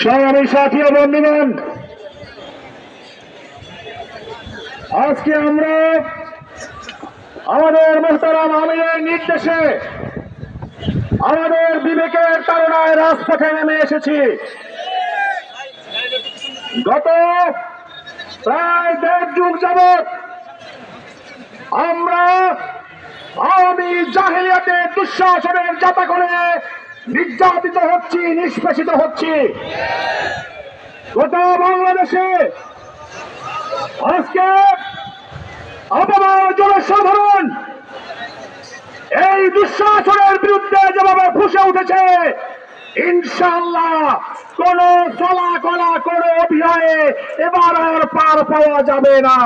সংগ্রামী সাথী ও বন্ধুগণ, আজকে আমরা আমাদের মোহতারাম আমিরের নির্দেশে আমাদের বিবেকের তাড়নায় রাজপথে নেমে এসেছি। গত প্রায় ১.৫ যুগ যাবৎ আমরা আওয়ামী জাহেলিয়াতের দুঃশাসনের যাতা করে নির্যাতিত হচ্ছি, নিষ্পেষিত হচ্ছি। গোটা বাংলাদেশে আজকে আপামর জনসাধারণ এই দুঃশাসনের বিরুদ্ধে যেভাবে ফুঁসে উঠেছে, ইনশাআল্লাহ কোন চলা কলা কোন অভিনয়ে এবার আর পার পাওয়া যাবে না।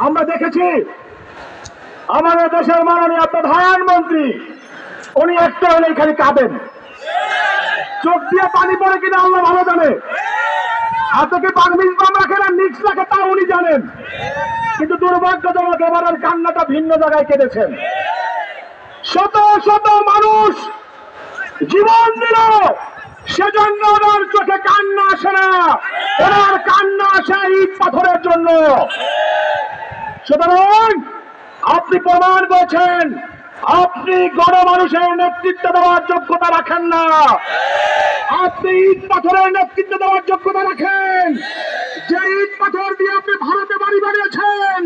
আমরা দেখেছি আমাদের দেশের মাননীয় প্রধানমন্ত্রী, উনি একটা হলে খালি কাঁদেন, চোখ দিয়ে পানি পড়ে কিনা আল্লাহ ভালো জানে, হাতকে পারমিশ বাম রাখে না নিক্স রাখে তা উনি জানেন, কিন্তু দুর্ভাগ্যজনক এবার আর কান্নাটা ভিন্ন জায়গায় কেঁদেছেন। শত শত মানুষ জীবন দিল, সেজন্য ওনার চোখে কান্না আসে না, ওনার কান্না আসে ইট পাথরের জন্য। সুতরাং আপনি প্রমাণ করেছেন আপনি গণমানুষের নেতৃত্ব দেওয়ার যোগ্যতা রাখেন না, আপনি ইট পাথরের নেতৃত্ব দেওয়ার যোগ্যতা রাখেন। যে ইট পাথর দিয়ে আপনি ভারতে বাড়ি বানিয়েছেন,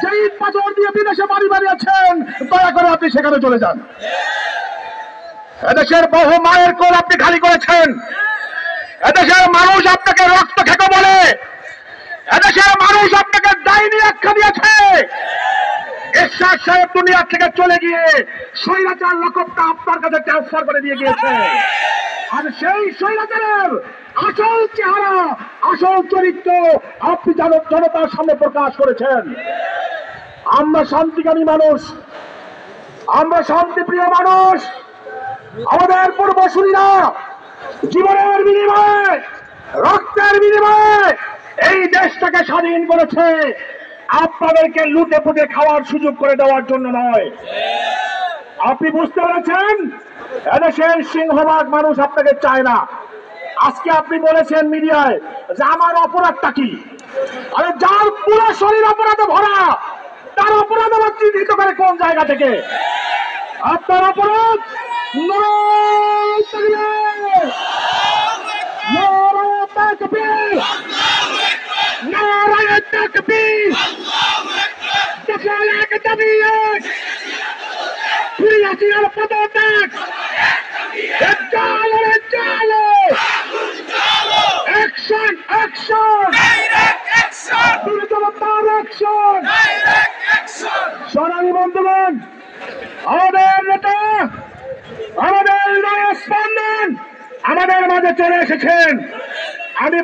যে ইট পাথর দিয়ে বিদেশে বাড়ি বানিয়েছেন, দয়া করে আপনি সেখানে চলে যান। এদেশের বহু মায়ের কোল আপনি খালি করেছেন, এদেশের মানুষ আপনাকে রক্ত খেকো বলে, এদেশের মানুষ আপনাকে ডাইনি আখ্যা দিয়েছে। এরশাদ সাহেব দুনিয়া থেকে চলে গিয়ে স্বৈরাচার লকবটা আপনার কাছে ট্রান্সফার করে দিয়ে গিয়েছে, আর সেই স্বৈরাচারের আসল চেহারা, আসল চরিত্র আপনি জনতার সামনে প্রকাশ করেছেন। আমরা শান্তিকামী মানুষ, আমরা শান্তিপ্রিয় মানুষ। আমাদের পূর্বসূরীরা জীবনের বিনিময়ে, রক্তের বিনিময়ে এই দেশটাকে স্বাধীন করেছে, আপনাদেরকে লুটে পুটে খাওয়ার সুযোগ করে দেওয়ার জন্য নয়। আপনি বুঝতে পেরেছেন এদেশের সিংহভাগ মানুষ আপনাকে চায় না। আজকে আপনি বলেছেন মিডিয়ায় যে আমার অপরাধটা কি, আরে যার পুরো শরীর অপরাধে ভরা তার অপরাধ আবার চিহ্নিত করে কোন জায়গা থেকে? আপনার অপরাধ সোনালী বন্ধুগণ, আমাদের নেতা, আমাদের স্পন্দন আমাদের মাঝে চলে এসেছেন। আমি